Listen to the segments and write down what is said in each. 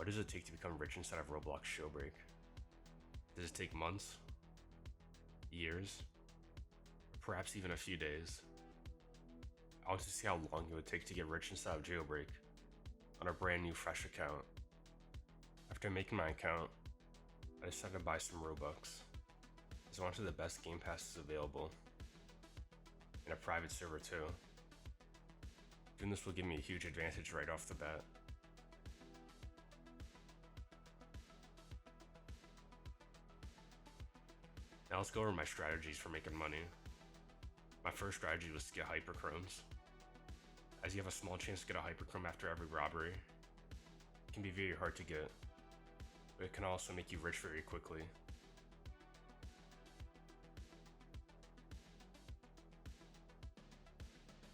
What does it take to become rich inside of Roblox Jailbreak? Does it take months? Years? Or perhaps even a few days? I want to see how long it would take to get rich inside of Jailbreak on a brand new fresh account. After making my account, I decided to buy some Robux, as I wanted the best game passes available, and a private server too. Doing this will give me a huge advantage right off the bat. Now let's go over my strategies for making money. My first strategy was to get hyperchromes, as you have a small chance to get a hyperchrome after every robbery. It can be very hard to get, but it can also make you rich very quickly.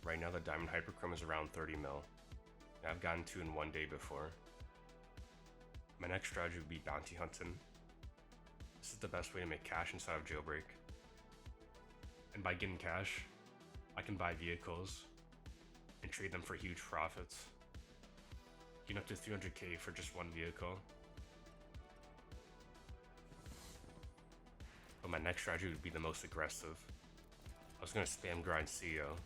Right now the diamond hyperchrome is around 30 mil, and I've gotten 2 in one day before. My next strategy would be bounty hunting. This is the best way to make cash inside of Jailbreak. And by getting cash, I can buy vehicles and trade them for huge profits. Getting up to 300k for just one vehicle. But my next strategy would be the most aggressive. I was going to spam grind CEO.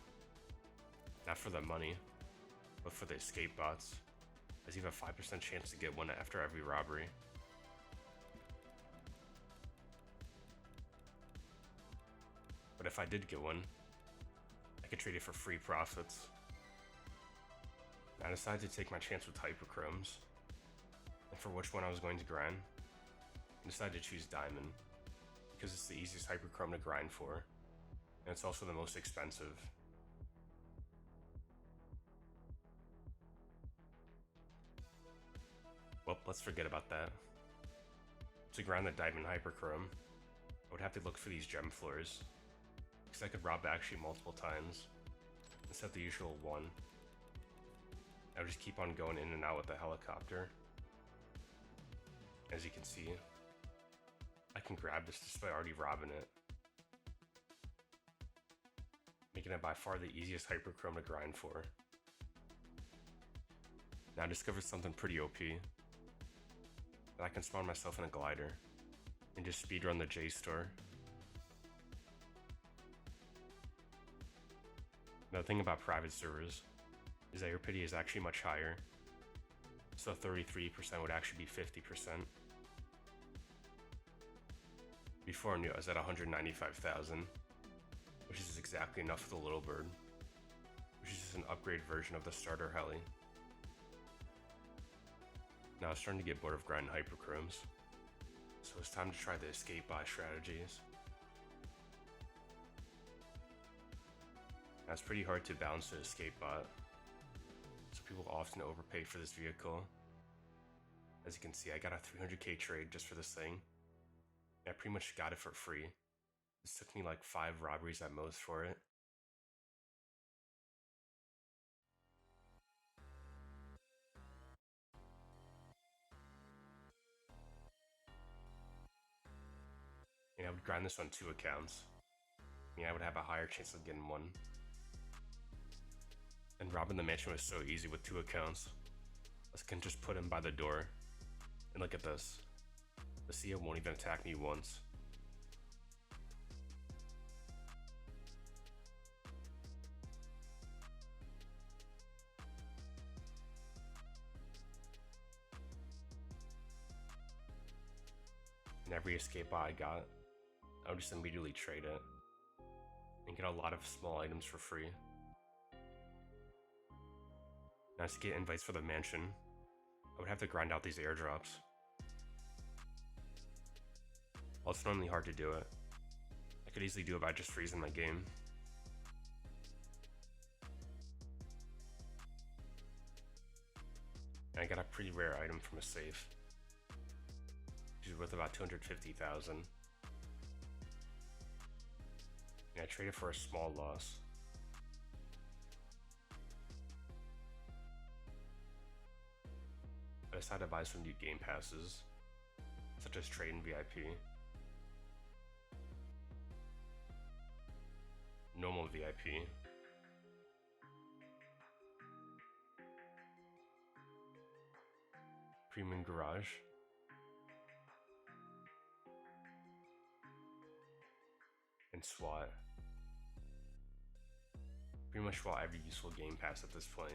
Not for the money, but for the escape bots, as you have a 5% chance to get one after every robbery. But if I did get one, I could trade it for free profits. I decided to take my chance with hyperchromes, and for which one I was going to grind, I decided to choose diamond, because it's the easiest hyperchrome to grind for, and it's also the most expensive. Well, let's forget about that. To grind the diamond hyperchrome, I would have to look for these gem floors, because I could rob actually multiple times, instead of the usual one. I would just keep on going in and out with the helicopter. As you can see, I can grab this just by already robbing it, making it by far the easiest hyperchrome to grind for. Now I discovered something pretty OP, that I can spawn myself in a glider and just speedrun the J store. Now the thing about private servers is that your pity is actually much higher, so 33% would actually be 50%. Before I knew I was at 195,000, which is exactly enough for the little bird, which is just an upgrade version of the starter heli. Now I was starting to get bored of grinding hyperchromes, so it's time to try the escape buy strategies. Now it's pretty hard to balance the escape bot, so people often overpay for this vehicle. As you can see, I got a 300k trade just for this thing, and I pretty much got it for free. This took me like 5 robberies at most for it. And I would grind this on 2 accounts, meaning I would have a higher chance of getting one. And robbing the mansion was so easy with 2 accounts. I can just put him by the door, and look at this. The CEO won't even attack me once. And every escape bot I got, I would just immediately trade it, and get a lot of small items for free. Now to get invites for the mansion, I would have to grind out these airdrops. While it's normally hard to do it, I could easily do it by just freezing my game. And I got a pretty rare item from a safe, which is worth about 250,000. And I traded for a small loss. I decided to buy some new game passes, such as Trade and VIP, Normal VIP, premium garage. And SWAT. Pretty much bought every useful game pass at this point.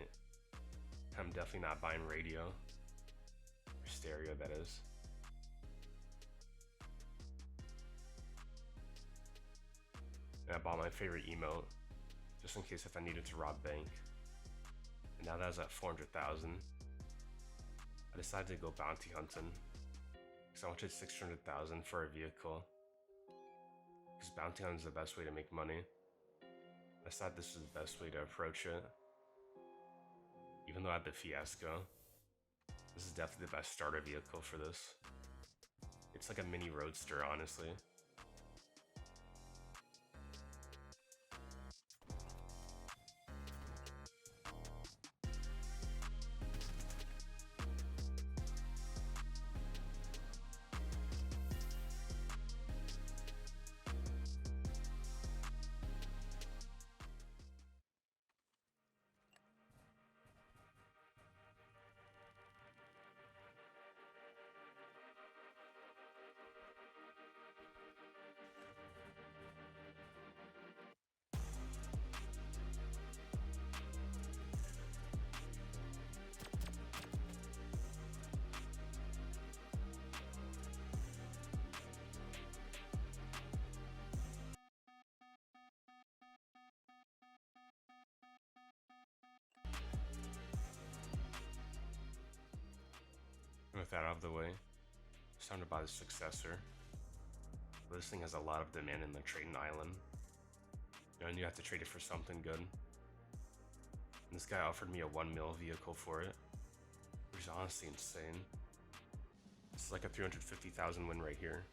I'm definitely not buying radio. Or stereo, that is. And I bought my favorite emote, just in case if I needed to rob bank. And now that I was at 400,000, I decided to go bounty hunting. Because I wanted 600,000 for a vehicle. Because bounty hunting is the best way to make money. I thought this was the best way to approach it. Even though I had the Fiasco, this is definitely the best starter vehicle for this. It's like a mini roadster, honestly. And with that out of the way, it's time to buy the successor. But this thing has a lot of demand in the trading island. And you have to trade it for something good. And this guy offered me a 1 mil vehicle for it, which is honestly insane. This is like a 350,000 win right here.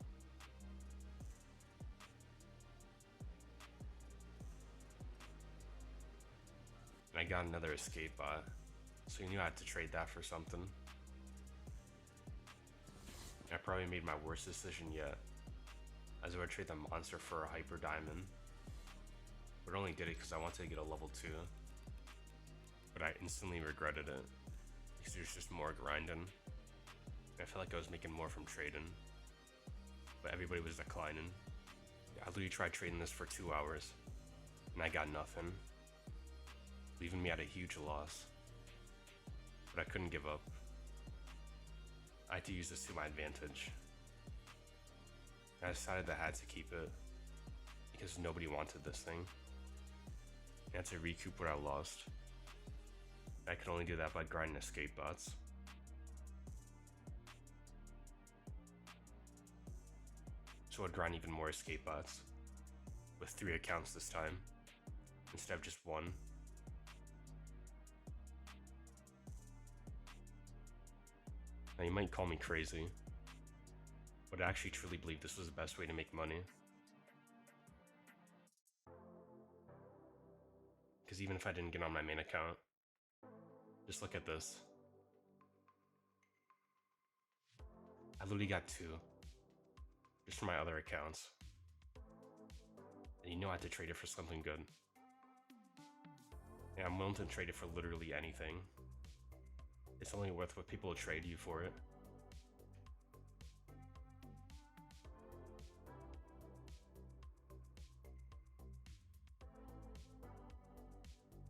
And I got another escape bot, so you knew I had to trade that for something. I probably made my worst decision yet, as I would trade the monster for a hyper diamond. But only did it because I wanted to get a level 2. But I instantly regretted it, because there's just more grinding. I felt like I was making more from trading, but everybody was declining. I literally tried trading this for 2 hours, and I got nothing, leaving me at a huge loss. But I couldn't give up. I had to use this to my advantage. I decided that I had to keep it, because nobody wanted this thing. I had to recoup what I lost. I could only do that by grinding escape bots. So I'd grind even more escape bots, with 3 accounts this time, instead of just 1. Now you might call me crazy, but I actually truly believe this was the best way to make money. Because even if I didn't get on my main account, just look at this. I literally got 2, just from my other accounts. And you know I had to trade it for something good. And I'm willing to trade it for literally anything. It's only worth what people will trade you for it.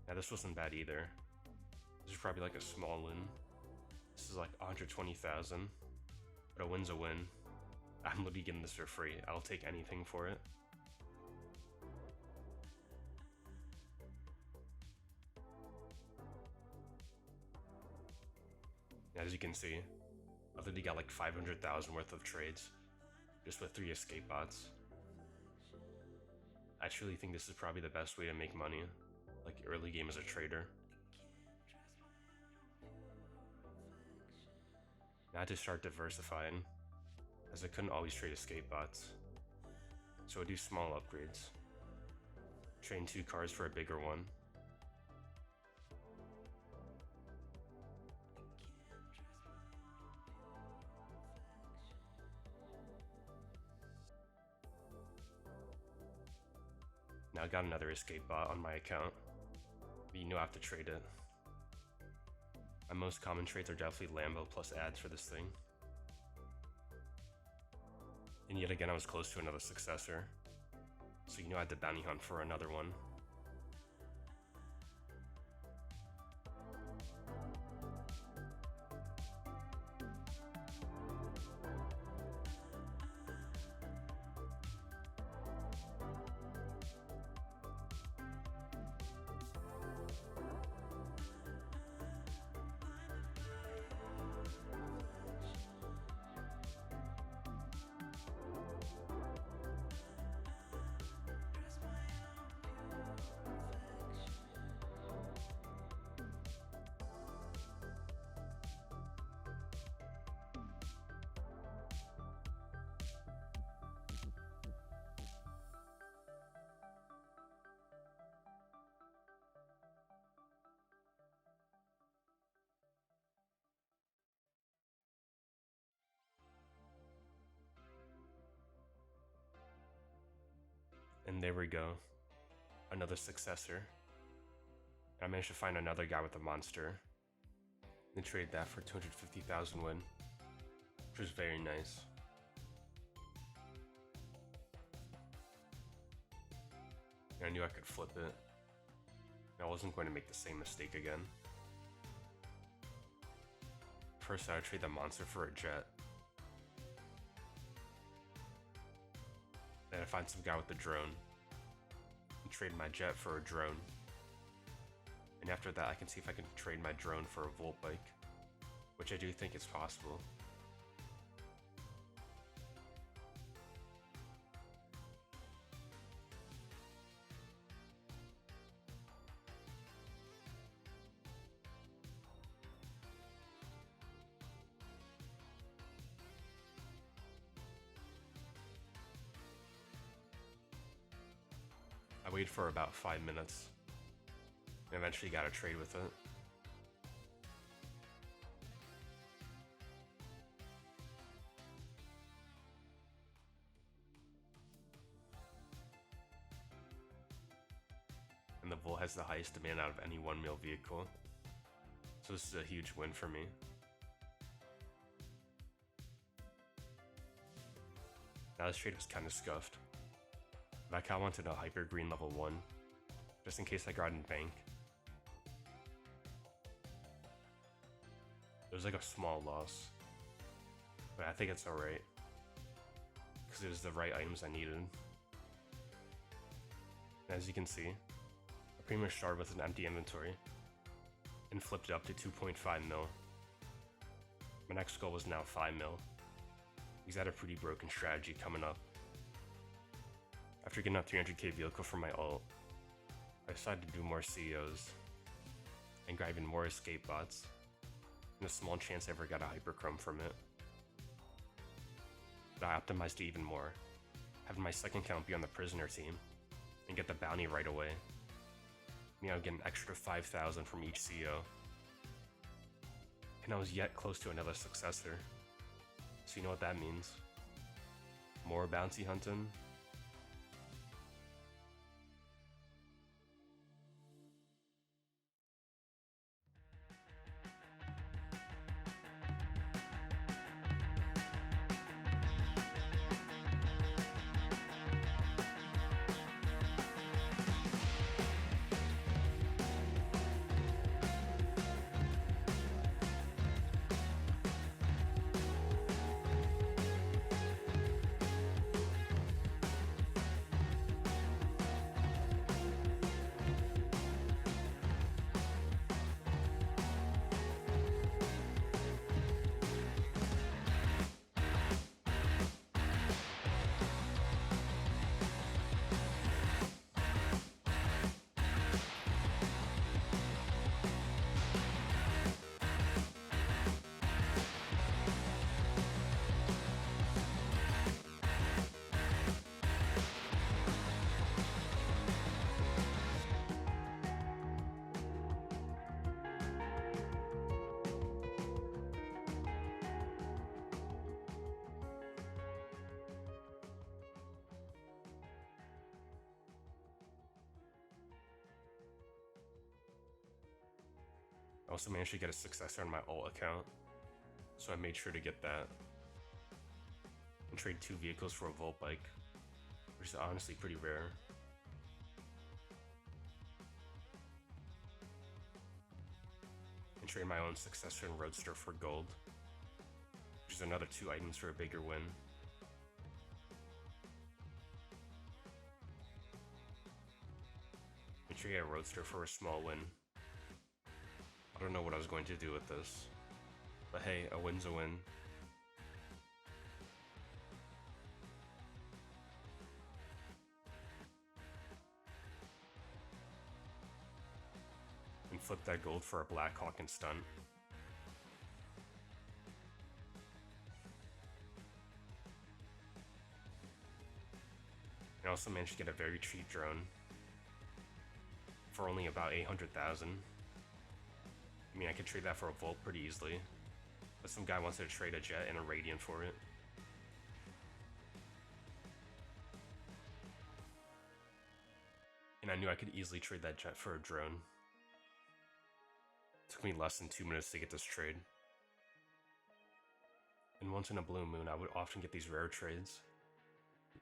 Now this wasn't bad either. This is probably like a small win. This is like 120,000, but a win's a win. I'm literally getting this for free. I'll take anything for it. As you can see, I literally got like 500,000 worth of trades, just with 3 escape bots. I truly think this is probably the best way to make money, like early game as a trader. Now I had to start diversifying, as I couldn't always trade escape bots. So I do small upgrades. Train 2 cars for a bigger one. Now I got another escape bot on my account, but you know I have to trade it. My most common traits are definitely Lambo plus ads for this thing. And yet again, I was close to another successor. So I had to bounty hunt for another one. And there we go. Another successor. I managed to find another guy with a monster. And trade that for 250,000 win. Which was very nice. And I knew I could flip it. And I wasn't going to make the same mistake again. First I would trade the monster for a jet. Then I find some guy with a drone and trade my jet for a drone. And after that I can see if I can trade my drone for a Volt bike, which I do think is possible. I waited for about 5 minutes and eventually got a trade with it. And the Volt has the highest demand out of any 1 mil vehicle, so this is a huge win for me. Now this trade was kind of scuffed. But I kinda wanted a hyper green level 1, just in case I got in bank. It was like a small loss, but I think it's alright, because it was the right items I needed. And as you can see, I pretty much started with an empty inventory, and flipped it up to 2.5 mil. My next goal was now 5 mil, because I had a pretty broken strategy coming up. After getting a 300k vehicle for my ult, I decided to do more CEOs and grab even more escape bots, and a small chance I ever got a hyperchrome from it. But I optimized it even more, having my second count be on the prisoner team and get the bounty right away. Get an extra 5,000 from each CEO. And I was yet close to another successor. So you know what that means? More bounty hunting. also managed to get a successor on my alt account, so I made sure to get that. And trade 2 vehicles for a Volt bike, which is honestly pretty rare. And trade my own successor and Roadster for gold, which is another 2 items for a bigger win. And trade a Roadster for a small win. I don't know what I was going to do with this, but hey, a win's a win. And flip that gold for a Blackhawk and stun. I also managed to get a very cheap drone for only about 800,000. I mean, I could trade that for a Volt pretty easily, but some guy wanted to trade a jet and a Radiant for it. And I knew I could easily trade that jet for a drone. It took me less than 2 minutes to get this trade. And once in a blue moon, I would often get these rare trades.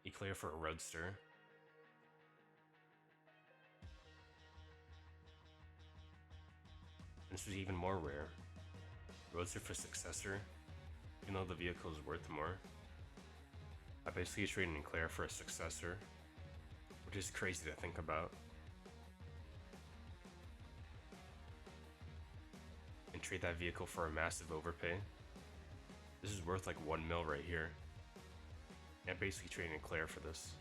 Eclair for a Roadster. This was even more rare. Roadster for Successor, even though the vehicle is worth more. I basically traded an Eclair for a Successor, which is crazy to think about. And trade that vehicle for a massive overpay. This is worth like 1 mil right here. And I basically traded an Eclair for this.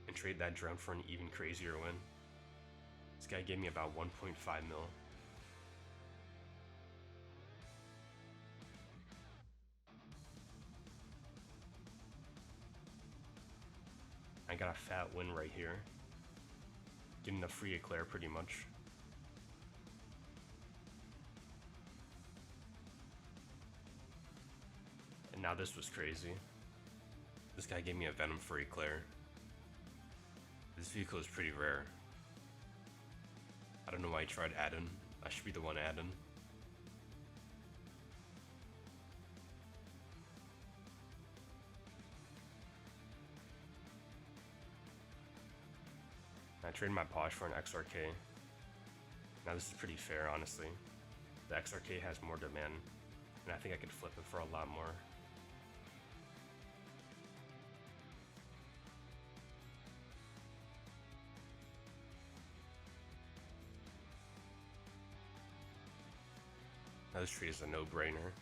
And trade that drone for an even crazier win. This guy gave me about 1.5 mil. I got a fat win right here. Getting a free Eclair pretty much. And now this was crazy. This guy gave me a Venom for Eclair. This vehicle is pretty rare. I don't know why he tried add-in. I should be the one add-in. I traded my Posh for an XRK. Now this is pretty fair, honestly. The XRK has more demand, and I think I could flip it for a lot more. Now this trade is a no-brainer.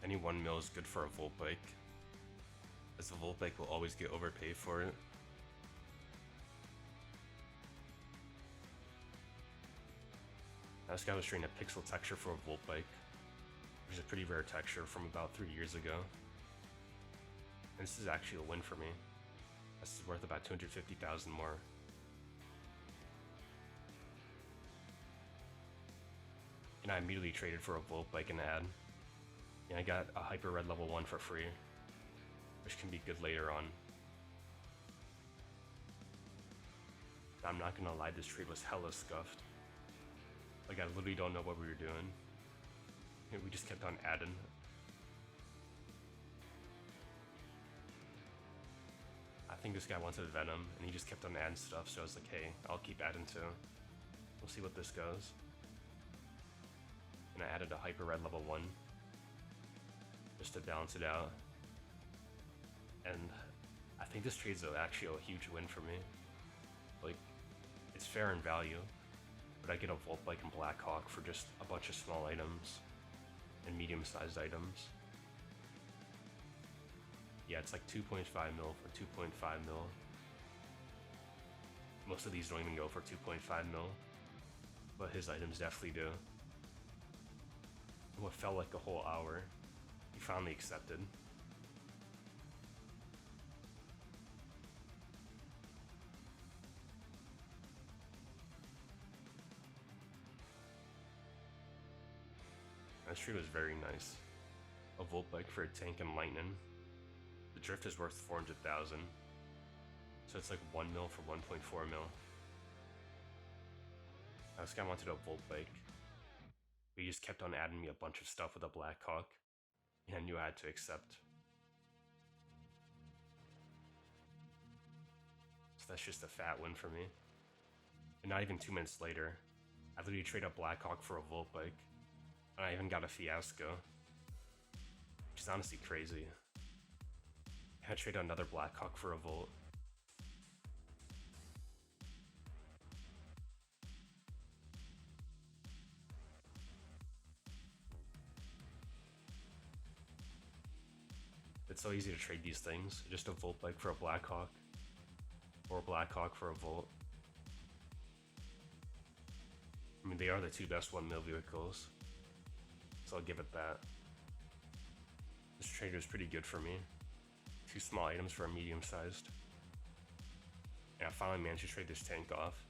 Any 1 mil is good for a Volt bike, as the Volt bike will always get overpaid for it. Now this guy was trading a pixel texture for a Volt bike, which is a pretty rare texture from about 3 years ago. And this is actually a win for me. This is worth about 250,000 more. And I immediately traded for a Volt bike and ad. And I got a Hyper Red level 1 for free, which can be good later on. I'm not gonna lie, this trade was hella scuffed. Like, I literally don't know what we were doing. We just kept on adding. I think this guy wanted Venom, and he just kept on adding stuff, so I was like, hey, I'll keep adding too. We'll see what this goes. And I added a Hyper Red level 1, just to balance it out. And I think this trade's actually a huge win for me. Like, it's fair in value, but I get a Volt bike and Blackhawk for just a bunch of small items and medium-sized items. Yeah, it's like 2.5 mil for 2.5 mil. Most of these don't even go for 2.5 mil, but his items definitely do. What felt like a whole hour, he finally accepted. That trade was very nice. a volt bike for a tank and lightning. The drift is worth 400,000. So it's like 1 mil for 1.4 mil. Now this guy wanted a volt bike. He just kept on adding me a bunch of stuff with a Black Hawk, and I knew I had to accept. So that's just a fat win for me. And not even 2 minutes later, I literally traded a Black Hawk for a volt bike, and I even got a Fiasco, which is honestly crazy. I traded another Black Hawk for a volt. It's so easy to trade these things. Just a volt bike for a Black Hawk, or a Black Hawk for a volt. I mean, they are the two best 1 mil vehicles, so I'll give it that. This trade was pretty good for me. 2 small items for a medium sized. And I finally managed to trade this tank off,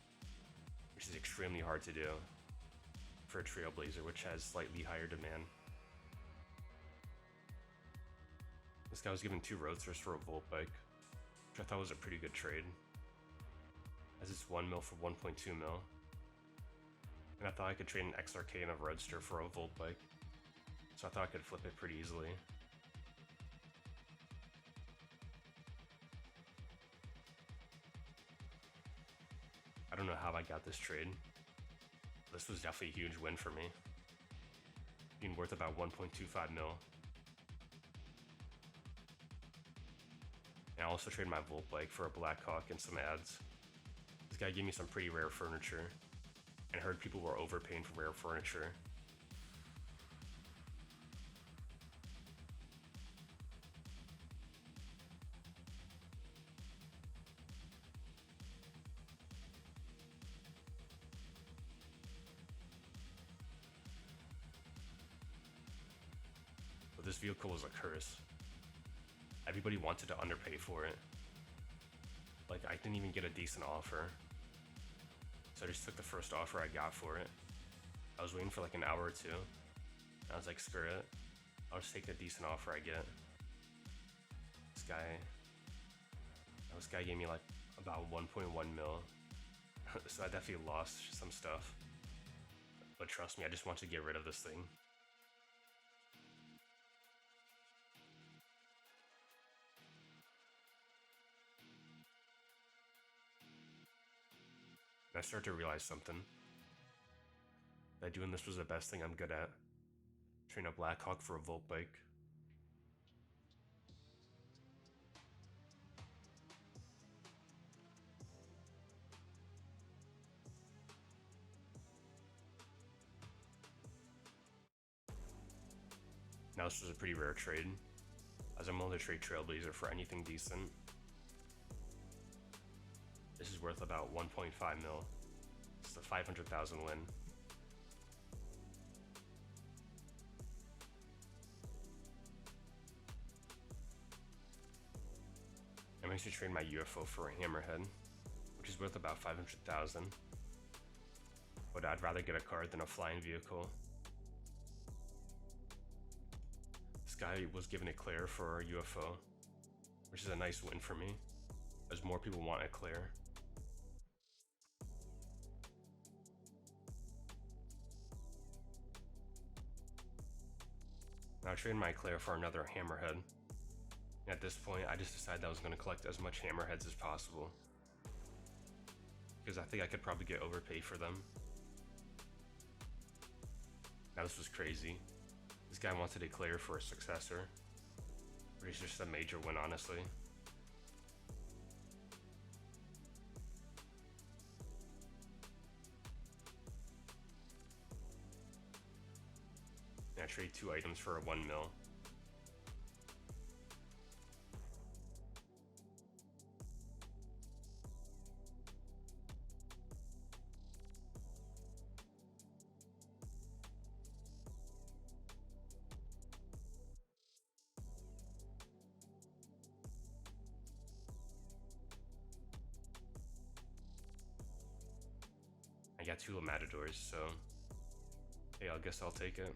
which is extremely hard to do for a Trailblazer, which has slightly higher demand. This guy was given 2 Roadsters for a Volt bike, which I thought was a pretty good trade, as it's 1 mil for 1.2 mil. And I thought I could trade an XRK and a Roadster for a Volt bike, so I thought I could flip it pretty easily. I don't know how I got this trade. This was definitely a huge win for me, being worth about 1.25 mil. And I also traded my Volt bike for a Black Hawk and some ads. This guy gave me some pretty rare furniture, and I heard people were overpaying for rare furniture. But this vehicle was a curse. Everybody wanted to underpay for it. Like, I didn't even get a decent offer, so I just took the first offer I got for it. I was waiting for like an hour or two, and I was like, screw it, I'll just take the decent offer I get. This guy gave me like about 1.1 mil, so I definitely lost some stuff. But trust me, I just want to get rid of this thing. And I started to realize something. That doing this was the best thing I'm good at. Train a Black Hawk for a Volt bike. Now this was a pretty rare trade, as I'm willing to trade Trailblazer for anything decent. This is worth about 1.5 mil. It's a 500,000 win. I'm actually trading my UFO for a Hammerhead, which is worth about 500,000. But I'd rather get a card than a flying vehicle. This guy was given Eclair for a UFO, which is a nice win for me, as more people want Eclair. Now I traded my Eclair for another Hammerhead. And at this point, I just decided that I was going to collect as much Hammerheads as possible, because I think I could probably get overpaid for them. Now this was crazy. This guy wanted Eclair for a successor, which is just a major win, honestly. And I trade 2 items for a 1 mil. I got 2 Matadors, so hey, I guess I'll take it.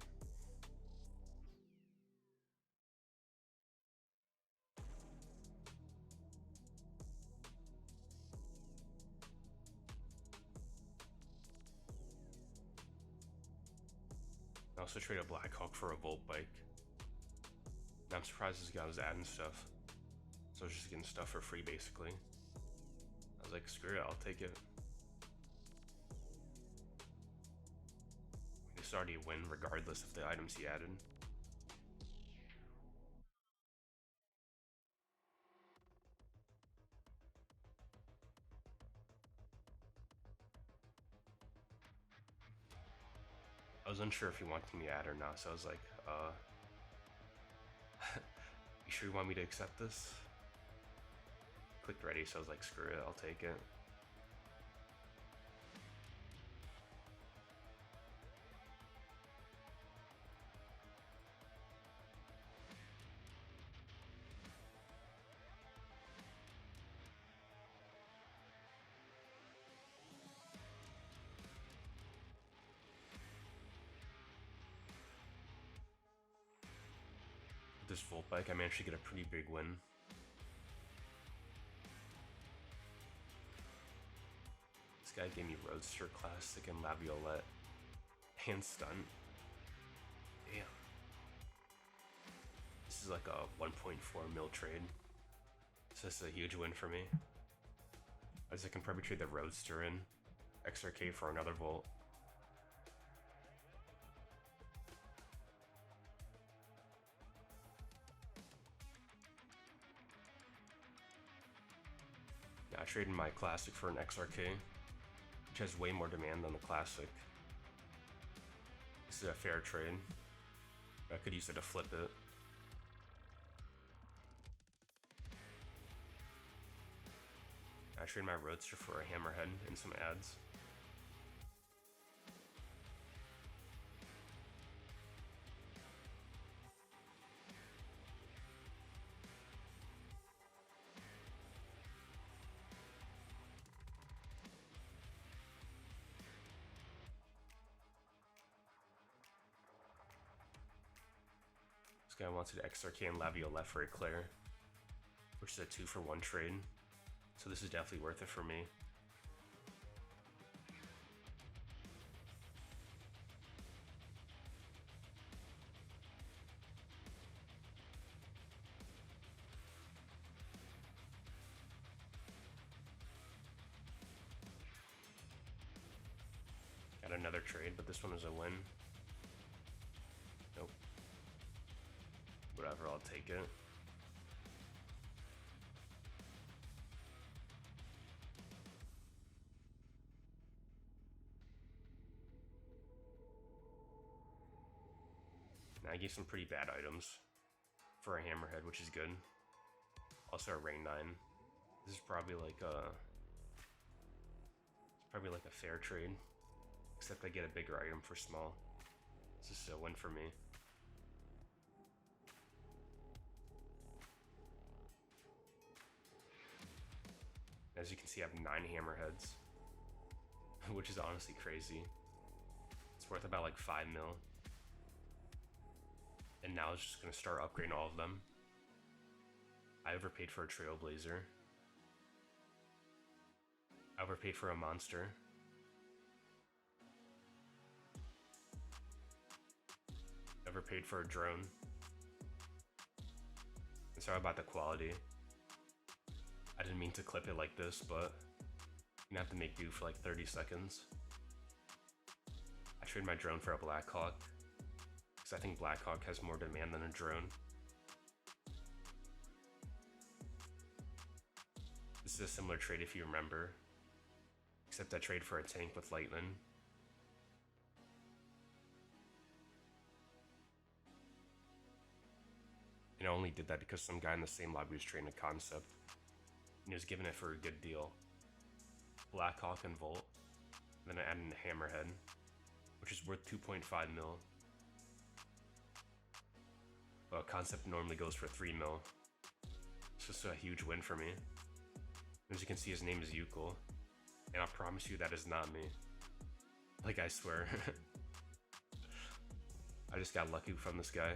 I also traded a Blackhawk for a Volt bike. And I'm surprised this guy was adding stuff. So I was just getting stuff for free basically. I was like, screw it, I'll take it. It's already a win regardless of the items he added. I was unsure if he wanted me to add or not, so I was like, you sure you want me to accept this? Clicked ready, so I was like, screw it, I'll take it. With this Volt bike, I managed to get a pretty big win. This guy gave me Roadster Classic and Laviolette. And Stunt. Damn. This is like a 1.4 mil trade. So this is a huge win for me. As I can probably trade the Roadster in XRK for another Volt. Yeah, I traded my Classic for an XRK, which has way more demand than the Classic. This is a fair trade. I could use it to flip it. I traded my Roadster for a Hammerhead and some ads. This guy wanted XRK and Laviolette for Eclair, which is a 2-for-1 trade. So this is definitely worth it for me. Got another trade, but this one was a win. Nope. Whatever, I'll take it. Now I gave some pretty bad items for a Hammerhead, which is good. Also a Rain 9. This is probably like a fair trade, except I get a bigger item for small. This is a win for me. As you can see, I have 9 Hammerheads, which is honestly crazy. It's worth about like 5 mil. And now it's just gonna start upgrading all of them. I overpaid for a Trailblazer. I overpaid for a Monster. Overpaid for a Drone. And sorry about the quality. I didn't mean to clip it like this, but I'm gonna have to make do for like 30 seconds. I traded my Drone for a Blackhawk, because I think Blackhawk has more demand than a Drone. This is a similar trade if you remember, except I traded for a tank with Lightning. And I only did that because some guy in the same lobby was trading a concept, and he was giving it for a good deal. Blackhawk and Volt, then I added a Hammerhead, which is worth 2.5 mil. But concept normally goes for 3 mil. It's just a huge win for me. As you can see, his name is Euclid, and I promise you that is not me. Like, I swear. I just got lucky from this guy.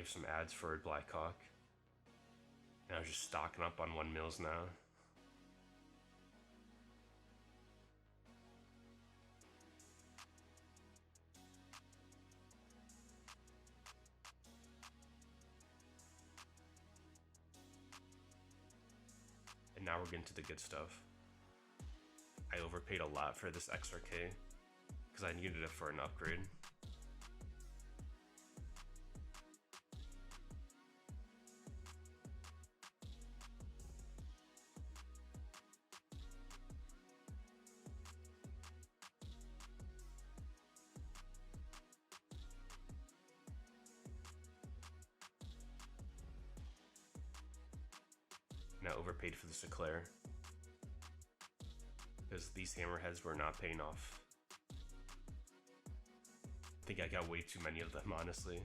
gave some ads for Black Hawk, and I was just stocking up on 1 mils now. And now we're getting to the good stuff. I overpaid a lot for this XRK because I needed it for an upgrade. And I overpaid for this Eclair because these hammerheads were not paying off. I think I got way too many of them, honestly.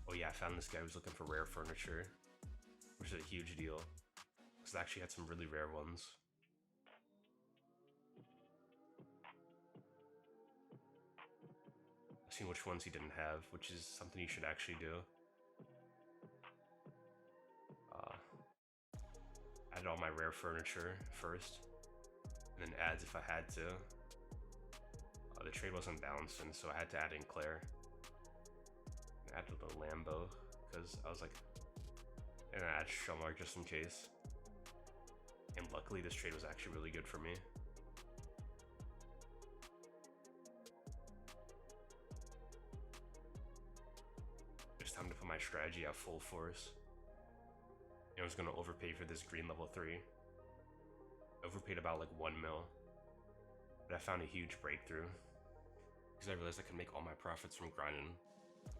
Oh yeah, I found this guy who was looking for rare furniture, which is a huge deal, because I actually had some really rare ones. I've seen which ones he didn't have, which is something you should actually do. Added all my rare furniture first, and then ads if I had to. The trade wasn't balancing, so I had to add in Claire. I added a Lambo, because I was like, and I added Shelmark just in case. And luckily this trade was actually really good for me. It's time to put my strategy at full force. I was gonna overpay for this green level 3. I overpaid about like 1 mil. But I found a huge breakthrough. Because I realized I could make all my profits from grinding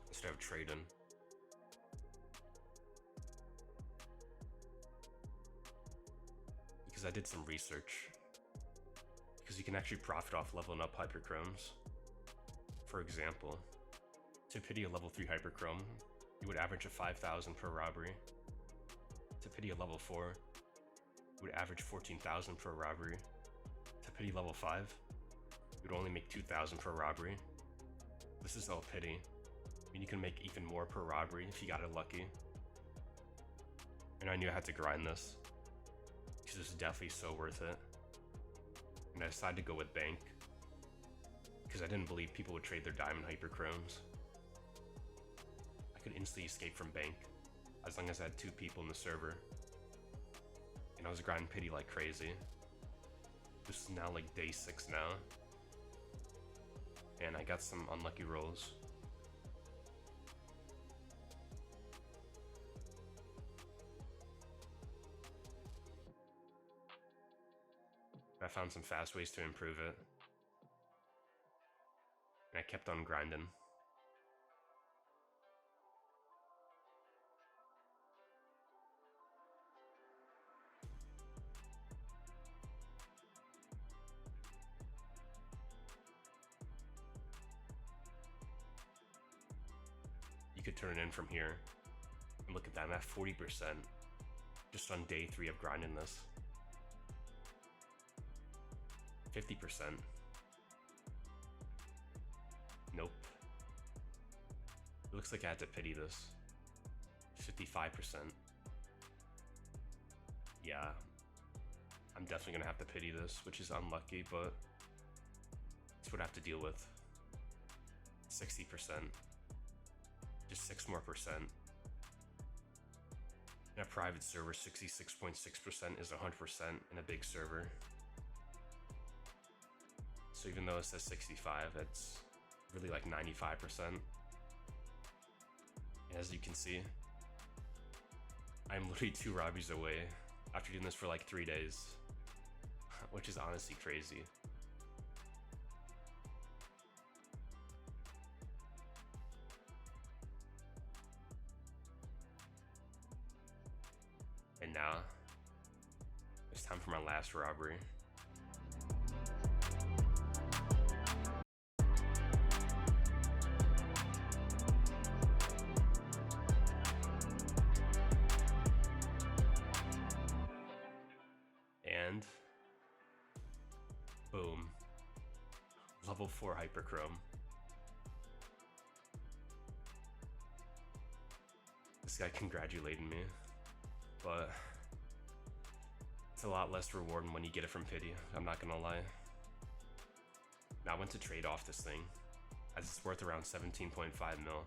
instead of trading. Because I did some research. Because you can actually profit off leveling up hyperchromes. For example, to pity a level 3 hyperchrome, you would average a 5,000 per robbery. To pity a level 4, you would average 14,000 per robbery. To pity level 5, you would only make 2,000 per robbery. This is all pity. I mean, you can make even more per robbery if you got it lucky. And I knew I had to grind this, because this is definitely so worth it. And I decided to go with Bank, because I didn't believe people would trade their diamond hyperchromes. I could instantly escape from Bank, as long as I had 2 people in the server. And I was grinding pity like crazy. This is now like day 6 now. And I got some unlucky rolls. I found some fast ways to improve it. And I kept on grinding. You could turn it in from here. And look at that, I'm at 40%. Just on day 3 of grinding this. 50%. Nope. It looks like I had to pity this. 55%. Yeah. I'm definitely gonna have to pity this, which is unlucky, but it's what I have to deal with. 60%. Just 6 more percent. In a private server, 66.6% is 100% in a big server. So even though it says 65, it's really like 95%. And as you can see, I'm literally 2 robbies away after doing this for like 3 days, which is honestly crazy. And now, it's time for my last robbery. And boom, Level 4 Hyperchrome. This guy congratulated me, but it's a lot less rewarding when you get it from pity, I'm not gonna lie. Now I went to trade off this thing, as it's worth around 17.5 mil.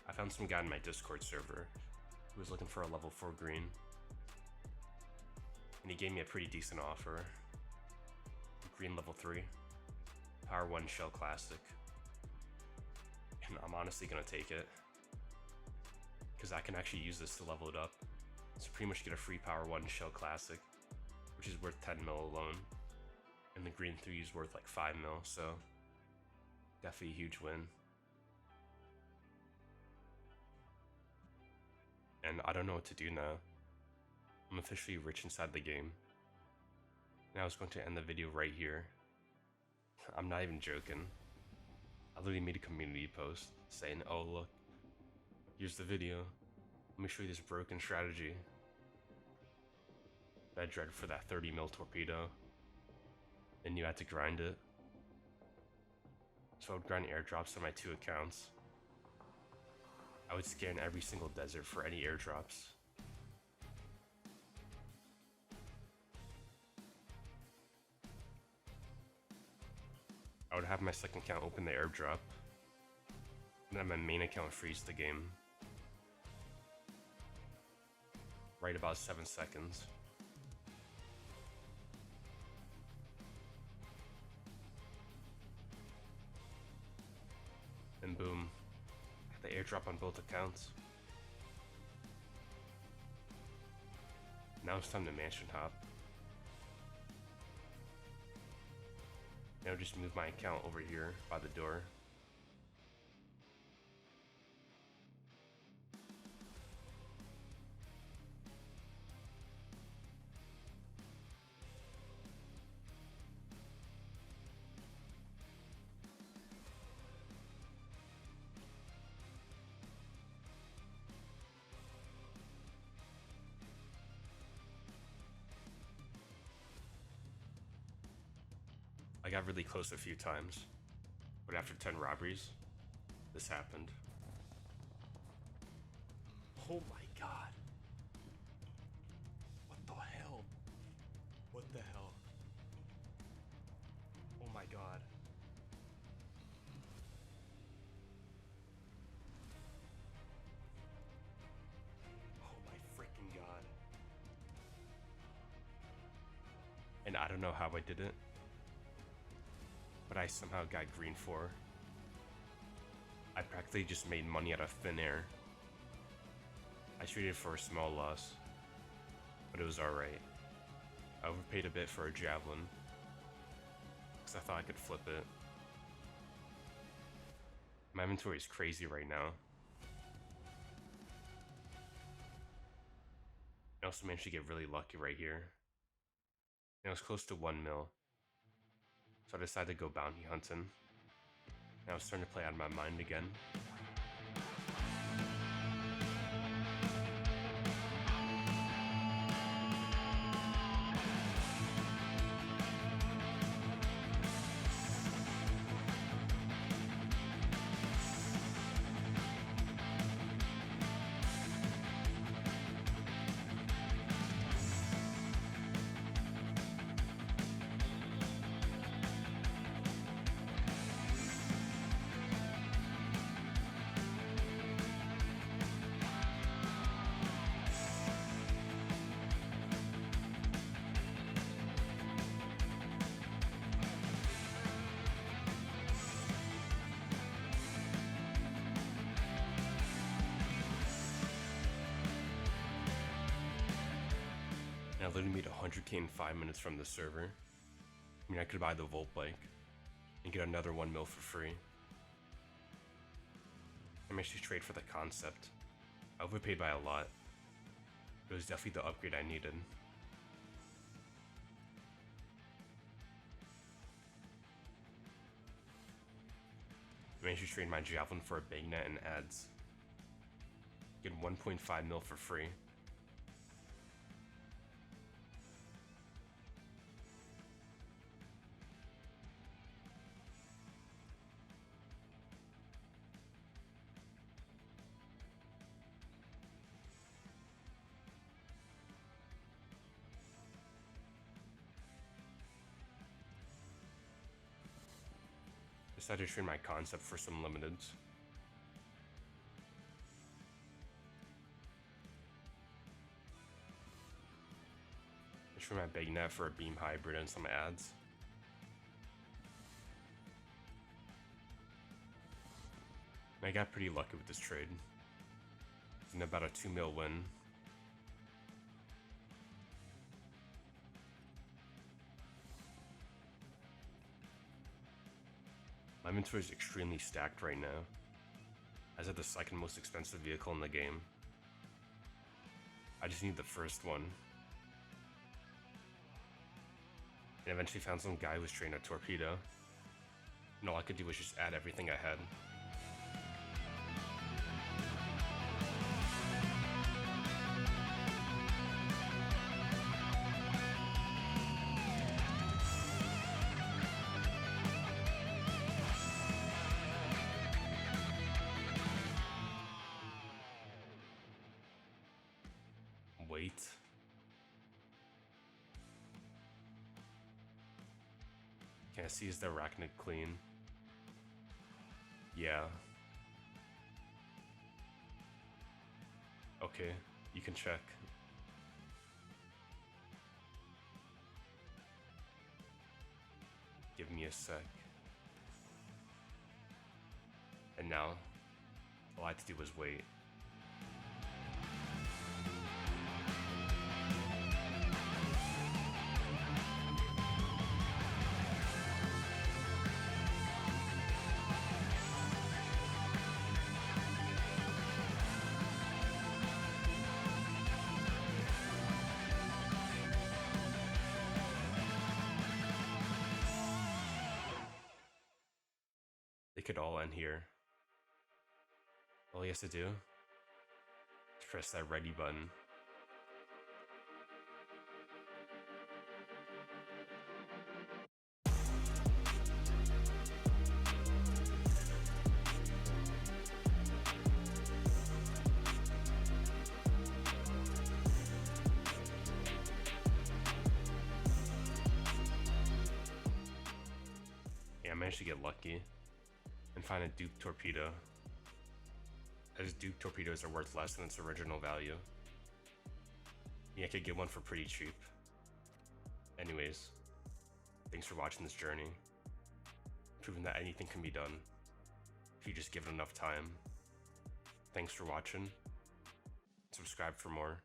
I found some guy in my Discord server who was looking for a level 4 green, and he gave me a pretty decent offer. Green level 3, Power 1 Shell Classic, and I'm honestly gonna take it, because I can actually use this to level it up. So pretty much get a free Power 1 Shell Classic, which is worth 10 mil alone, and the green 3 is worth like 5 mil, so definitely a huge win. And I don't know what to do now. I'm officially rich inside the game. And I was going to end the video right here. I'm not even joking. I literally made a community post saying, oh look, here's the video. Let me show you this broken strategy that I dread for that 30 mil torpedo. And you had to grind it. So I would grind airdrops on my 2 accounts. I would scan every single desert for any airdrops. I would have my second account open the airdrop, and then my main account freeze the game. Right about 7 seconds. And boom, the airdrop on both accounts. Now it's time to mansion hop. Now just move my account over here by the door. I got really close a few times, but after 10 robberies, this happened. Oh my god. What the hell? What the hell? Oh my god. Oh my freaking god. And I don't know how I did it, but I somehow got green 4. I practically just made money out of thin air. I traded for a small loss, but it was alright. I overpaid a bit for a javelin, because I thought I could flip it. My inventory is crazy right now. I also managed to get really lucky right here. And it was close to 1 mil. So I decided to go bounty hunting. And I was starting to play out of my mind again. I literally made 100k in 5 minutes from the server. I mean, I could buy the Volt bike and get another 1 mil for free. I managed to trade for the concept. I overpaid by a lot. It was definitely the upgrade I needed. I managed to trade my javelin for a bagnet and ads. Get 1.5 mil for free. Decided to trade my concept for some limiteds. I trade my big net for a beam hybrid and some ads. And I got pretty lucky with this trade. It's in about a 2 mil win. My inventory is extremely stacked right now, as I have the second most expensive vehicle in the game. I just need the first one. And eventually found some guy who was trading a torpedo, and all I could do was just add everything I had. Wait. Can I see is the arachnid clean? Yeah. Okay, you can check. Give me a sec. And now, all I had to do was wait. They could all end here. All he has to do is press that ready button. Yeah, I managed to get lucky and find a dupe torpedo, as dupe torpedoes are worth less than its original value. Yeah, I could get one for pretty cheap. Anyways, thanks for watching this journey, proving that anything can be done if you just give it enough time. Thanks for watching. Subscribe for more.